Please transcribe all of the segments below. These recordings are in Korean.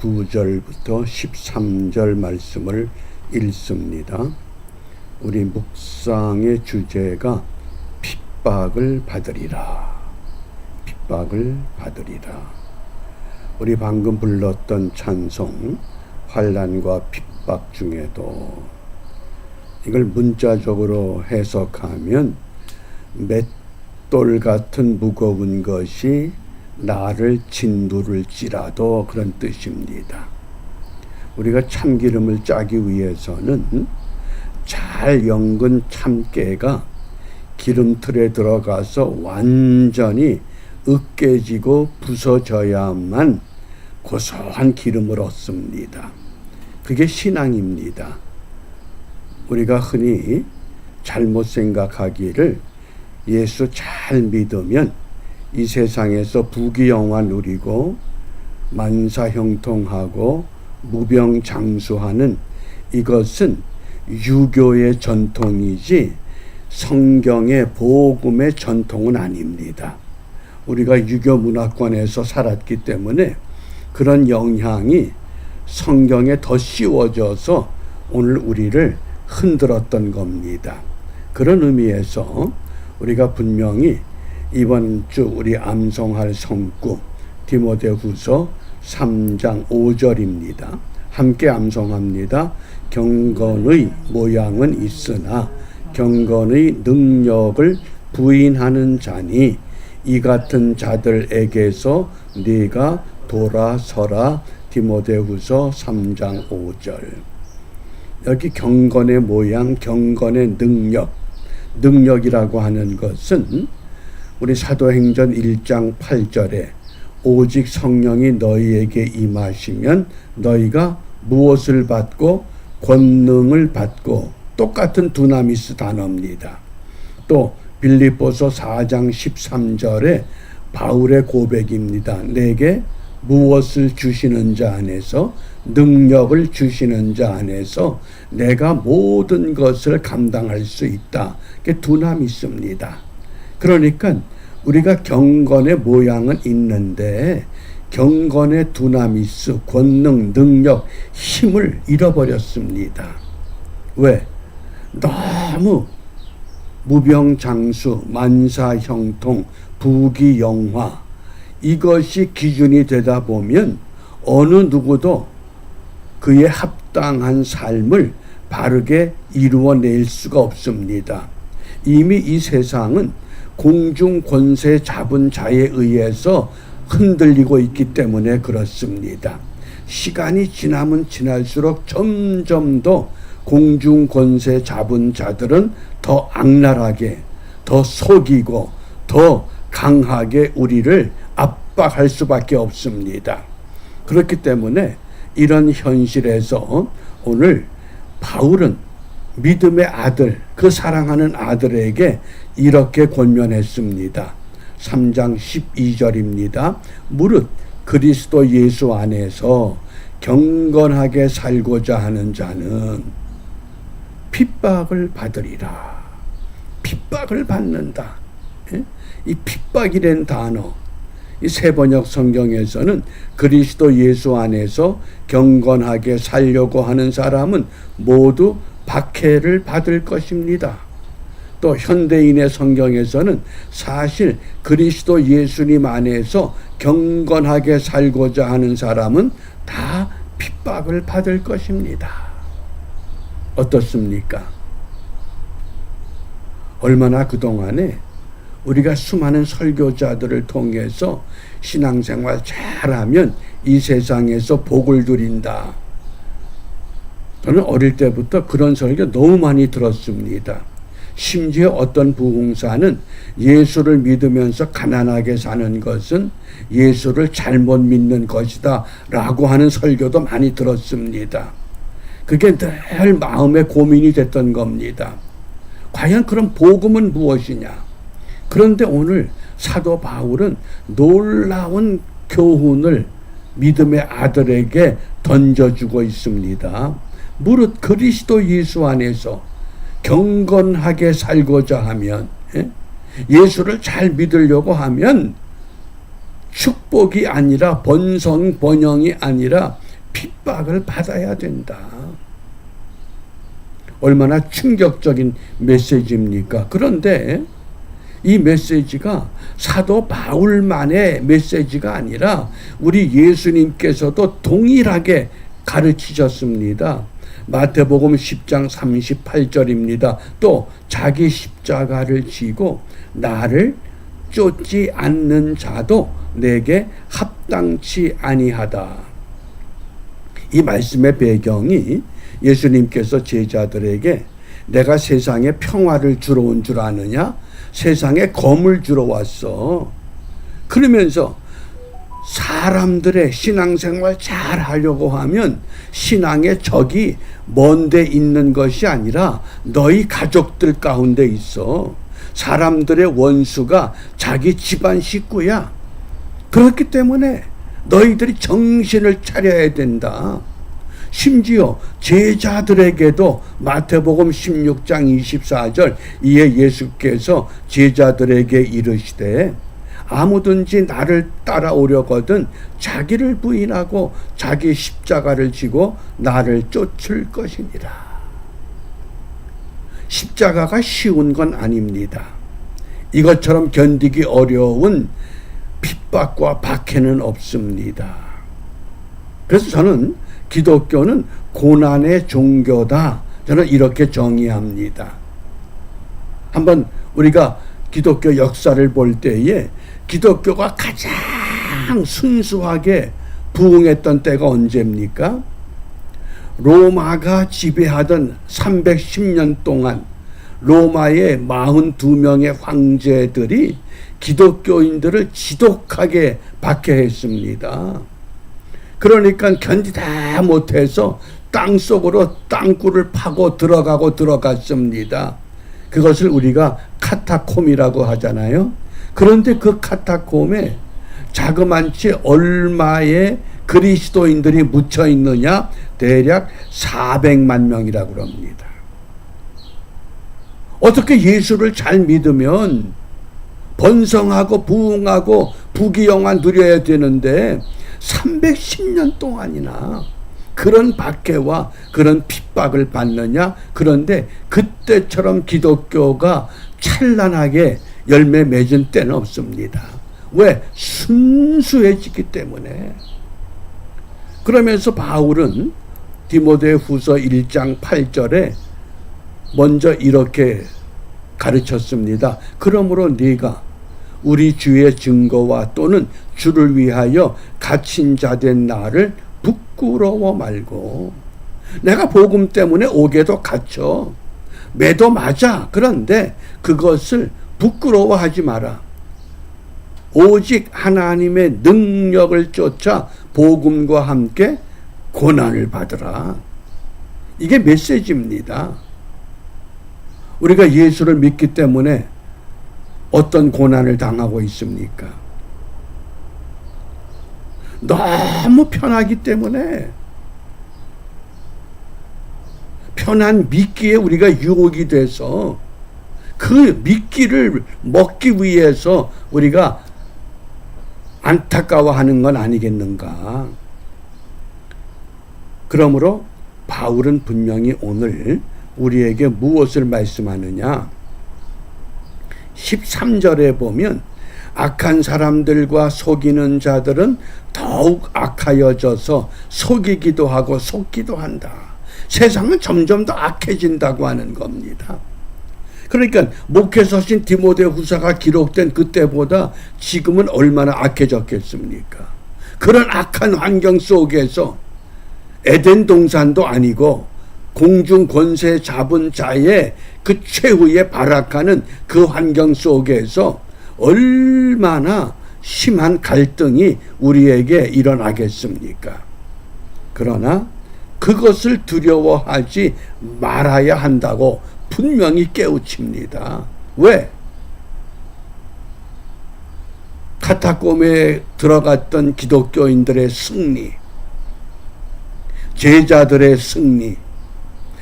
9절부터 13절 말씀을 읽습니다. 우리 묵상의 주제가 핍박을 받으리라. 핍박을 받으리라. 우리 방금 불렀던 찬송 환난과 핍박 중에도 이걸 문자적으로 해석하면 맷돌 같은 무거운 것이 나를 짓누를지라도 그런 뜻입니다. 우리가 참기름을 짜기 위해서는 잘 연근 참깨가 기름틀에 들어가서 완전히 으깨지고 부서져야만 고소한 기름을 얻습니다. 그게 신앙입니다. 우리가 흔히 잘못 생각하기를 예수 잘 믿으면 이 세상에서 부귀영화 누리고 만사형통하고 무병장수하는 이것은 유교의 전통이지 성경의 복음의 전통은 아닙니다. 우리가 유교 문화권에서 살았기 때문에 그런 영향이 성경에 더 씌워져서 오늘 우리를 흔들었던 겁니다. 그런 의미에서 우리가 분명히 이번 주 우리 암송할 성구 디모데후서 3장 5절입니다. 함께 암송합니다. 경건의 모양은 있으나 경건의 능력을 부인하는 자니 이 같은 자들에게서 네가 돌아서라. 디모데후서 3장 5절. 여기 경건의 모양, 경건의 능력이라고 하는 것은 우리 사도행전 1장 8절에 오직 성령이 너희에게 임하시면 너희가 무엇을 받고 권능을 받고 똑같은 두나미스 단어입니다. 또 빌립보서 4장 13절에 바울의 고백입니다. 내게 무엇을 주시는 자 안에서 능력을 주시는 자 안에서 내가 모든 것을 감당할 수 있다. 그게 두나미스입니다. 그러니까 우리가 경건의 모양은 있는데 경건의 두나미스, 권능, 능력, 힘을 잃어버렸습니다. 왜? 너무 무병장수, 만사형통, 부귀영화 이것이 기준이 되다 보면 어느 누구도 그에 합당한 삶을 바르게 이루어낼 수가 없습니다. 이미 이 세상은 공중 권세 잡은 자에 의해서 흔들리고 있기 때문에 그렇습니다. 시간이 지나면 지날수록 점점 더 공중 권세 잡은 자들은 더 악랄하게, 더 속이고 더 강하게 우리를 압박할 수밖에 없습니다. 그렇기 때문에 이런 현실에서 오늘 바울은 믿음의 아들, 그 사랑하는 아들에게 이렇게 권면했습니다. 3장 12절입니다. 무릇 그리스도 예수 안에서 경건하게 살고자 하는 자는 핍박을 받으리라. 핍박을 받는다. 이 핍박이란 단어, 이 세번역 성경에서는 그리스도 예수 안에서 경건하게 살려고 하는 사람은 모두 박해를 받을 것입니다. 또 현대인의 성경에서는 사실 그리스도 예수님 안에서 경건하게 살고자 하는 사람은 다 핍박을 받을 것입니다. 어떻습니까? 얼마나 그동안에 우리가 수많은 설교자들을 통해서 신앙생활 잘하면 이 세상에서 복을 누린다. 저는 어릴 때부터 그런 설교 너무 많이 들었습니다. 심지어 어떤 부흥사는 예수를 믿으면서 가난하게 사는 것은 예수를 잘못 믿는 것이다 라고 하는 설교도 많이 들었습니다. 그게 늘 마음의 고민이 됐던 겁니다. 과연 그럼 복음은 무엇이냐? 그런데 오늘 사도 바울은 놀라운 교훈을 믿음의 아들에게 던져주고 있습니다. 무릇 그리스도 예수 안에서 경건하게 살고자 하면, 예수를 잘 믿으려고 하면 축복이 아니라 번성번영이 아니라 핍박을 받아야 된다. 얼마나 충격적인 메시지입니까? 그런데 이 메시지가 사도 바울만의 메시지가 아니라 우리 예수님께서도 동일하게 가르치셨습니다. 마태복음 10장 38절입니다. 또 자기 십자가를 지고 나를 쫓지 않는 자도 내게 합당치 아니하다. 이 말씀의 배경이 예수님께서 제자들에게 내가 세상에 평화를 주러 온 줄 아느냐? 세상에 검을 주러 왔어. 그러면서 사람들의 신앙생활 잘 하려고 하면 신앙의 적이 먼데 있는 것이 아니라 너희 가족들 가운데 있어. 사람들의 원수가 자기 집안 식구야. 그렇기 때문에 너희들이 정신을 차려야 된다. 심지어 제자들에게도 마태복음 16장 24절 이에 예수께서 제자들에게 이르시되 아무든지 나를 따라오려거든 자기를 부인하고 자기 십자가를 지고 나를 쫓을 것이니라. 십자가가 쉬운 건 아닙니다. 이것처럼 견디기 어려운 핍박과 박해는 없습니다. 그래서 저는 기독교는 고난의 종교다. 저는 이렇게 정의합니다. 한번 우리가 기독교 역사를 볼 때에 기독교가 가장 순수하게 부흥했던 때가 언제입니까? 로마가 지배하던 310년 동안 로마의 42명의 황제들이 기독교인들을 지독하게 박해했습니다. 그러니까 견디다 못해서 땅속으로 땅굴을 파고 들어갔습니다. 그것을 우리가 카타콤이라고 하잖아요. 그런데 그 카타콤에 자그만치 얼마의 그리스도인들이 묻혀 있느냐? 대략 400만 명이라고 합니다. 어떻게 예수를 잘 믿으면 번성하고 부흥하고 부귀영화 누려야 되는데 310년 동안이나 그런 박해와 그런 핍박을 받느냐? 그런데 그때처럼 기독교가 찬란하게 열매 맺은 때는 없습니다. 왜? 순수해지기 때문에. 그러면서 바울은 디모데후서 1장 8절에 먼저 이렇게 가르쳤습니다. 그러므로 네가 우리 주의 증거와 또는 주를 위하여 갇힌 자 된 나를 부끄러워 말고. 내가 복음 때문에 옥에도 갇혀. 매도 맞아. 그런데 그것을 부끄러워하지 마라. 오직 하나님의 능력을 쫓아 복음과 함께 고난을 받으라. 이게 메시지입니다. 우리가 예수를 믿기 때문에 어떤 고난을 당하고 있습니까? 너무 편하기 때문에 편한 미끼에 우리가 유혹이 돼서 그 미끼를 먹기 위해서 우리가 안타까워하는 건 아니겠는가? 그러므로 바울은 분명히 오늘 우리에게 무엇을 말씀하느냐? 13절에 보면 악한 사람들과 속이는 자들은 더욱 악하여져서 속이기도 하고 속기도 한다. 세상은 점점 더 악해진다고 하는 겁니다. 그러니까 목회서신 디모데후서가 기록된 그때보다 지금은 얼마나 악해졌겠습니까? 그런 악한 환경 속에서 에덴 동산도 아니고 공중 권세 잡은 자의 그 최후의 발악하는 그 환경 속에서 얼마나 심한 갈등이 우리에게 일어나겠습니까? 그러나 그것을 두려워하지 말아야 한다고 분명히 깨우칩니다. 왜? 카타콤에 들어갔던 기독교인들의 승리, 제자들의 승리,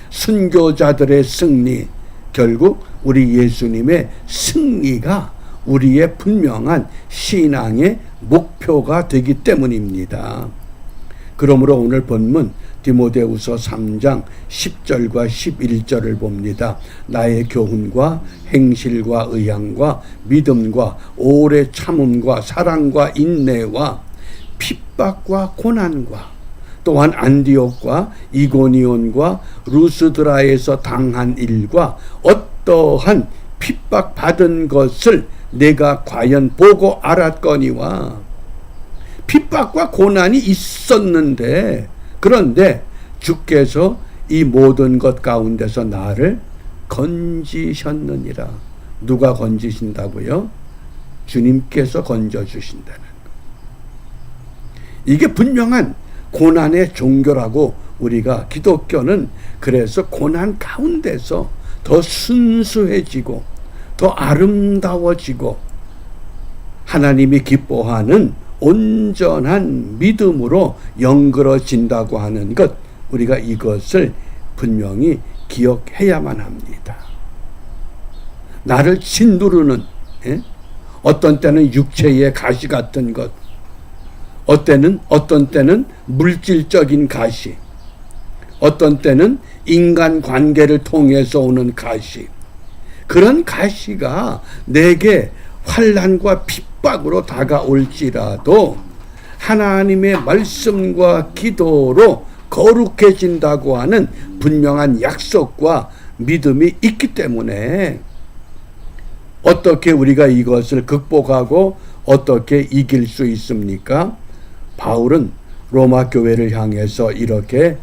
순교자들의 승리, 결국 우리 예수님의 승리가 우리의 분명한 신앙의 목표가 되기 때문입니다. 그러므로 오늘 본문 디모데후서 3장 10절과 11절을 봅니다. 나의 교훈과 행실과 의향과 믿음과 오래 참음과 사랑과 인내와 핍박과 고난과 또한 안디옥과 이고니온과 루스드라에서 당한 일과 어떠한 핍박받은 것을 내가 과연 보고 알았거니와. 핍박과 고난이 있었는데, 그런데 주께서 이 모든 것 가운데서 나를 건지셨느니라. 누가 건지신다고요? 주님께서 건져주신다는 것. 이게 분명한 고난의 종교라고 우리가 기독교는 그래서 고난 가운데서 더 순수해지고 더 아름다워지고 하나님이 기뻐하는 온전한 믿음으로 영그러진다고 하는 것, 우리가 이것을 분명히 기억해야만 합니다. 나를 짓누르는 어떤 때는 육체의 가시 같은 것, 어떤 때는 물질적인 가시, 어떤 때는 인간 관계를 통해서 오는 가시, 그런 가시가 내게 환난과 핍박으로 다가올지라도 하나님의 말씀과 기도로 거룩해진다고 하는 분명한 약속과 믿음이 있기 때문에 어떻게 우리가 이것을 극복하고 어떻게 이길 수 있습니까? 바울은 로마 교회를 향해서 이렇게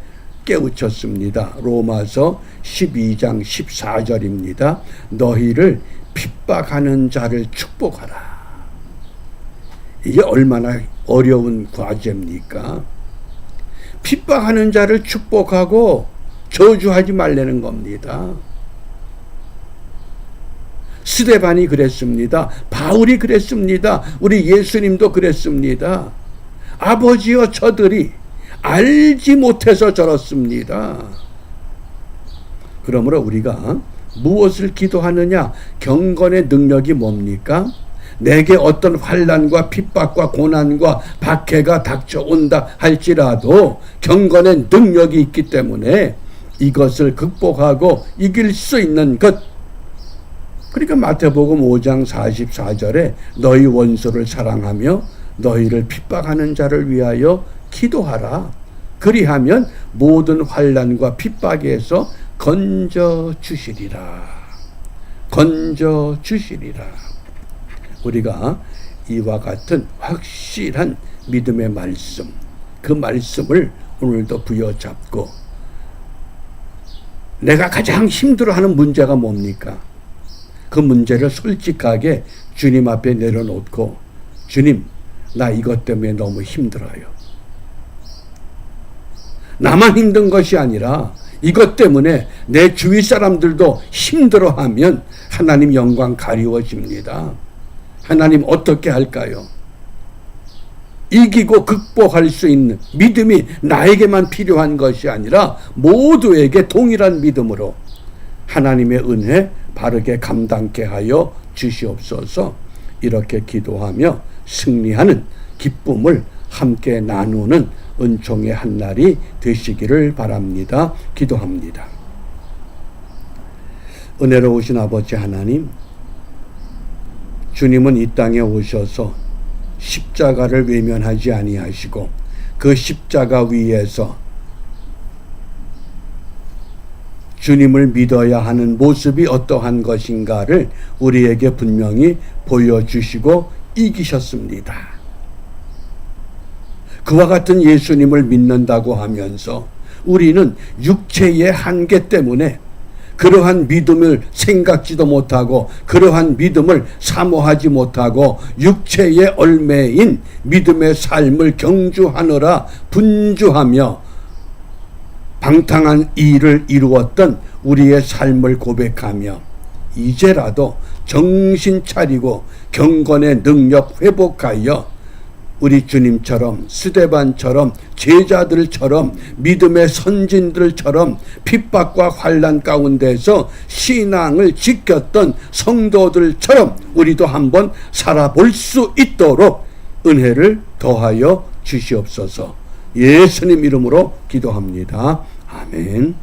깨우쳤습니다. 로마서 12장 14절입니다. 너희를 핍박하는 자를 축복하라. 이게 얼마나 어려운 과제입니까? 핍박하는 자를 축복하고 저주하지 말라는 겁니다. 스데반이 그랬습니다. 바울이 그랬습니다. 우리 예수님도 그랬습니다. 아버지여 저들이 알지 못해서 저렇습니다. 그러므로 우리가 무엇을 기도하느냐? 경건의 능력이 뭡니까? 내게 어떤 환난과 핍박과 고난과 박해가 닥쳐온다 할지라도 경건의 능력이 있기 때문에 이것을 극복하고 이길 수 있는 것. 그러니까 마태복음 5장 44절에 너희 원수를 사랑하며 너희를 핍박하는 자를 위하여 기도하라. 그리하면 모든 환난과 핍박에서 건져 주시리라. 건져 주시리라. 우리가 이와 같은 확실한 믿음의 말씀, 그 말씀을 오늘도 부여잡고, 내가 가장 힘들어하는 문제가 뭡니까? 그 문제를 솔직하게 주님 앞에 내려놓고, 주님, 나 이것 때문에 너무 힘들어요. 나만 힘든 것이 아니라 이것 때문에 내 주위 사람들도 힘들어하면 하나님 영광 가리워집니다. 하나님 어떻게 할까요? 이기고 극복할 수 있는 믿음이 나에게만 필요한 것이 아니라 모두에게 동일한 믿음으로 하나님의 은혜 바르게 감당케 하여 주시옵소서. 이렇게 기도하며 승리하는 기쁨을 함께 나누는 은총의 한 날이 되시기를 바랍니다. 기도합니다. 은혜로우신 아버지 하나님, 주님은 이 땅에 오셔서 십자가를 외면하지 아니하시고 그 십자가 위에서 주님을 믿어야 하는 모습이 어떠한 것인가를 우리에게 분명히 보여주시고 이기셨습니다. 그와 같은 예수님을 믿는다고 하면서 우리는 육체의 한계 때문에 그러한 믿음을 생각지도 못하고 그러한 믿음을 사모하지 못하고 육체의 얼매인 믿음의 삶을 경주하느라 분주하며 방탕한 일을 이루었던 우리의 삶을 고백하며 이제라도 정신 차리고 경건의 능력 회복하여 우리 주님처럼 스데반처럼 제자들처럼 믿음의 선진들처럼 핍박과 환난 가운데서 신앙을 지켰던 성도들처럼 우리도 한번 살아볼 수 있도록 은혜를 더하여 주시옵소서. 예수님 이름으로 기도합니다. 아멘.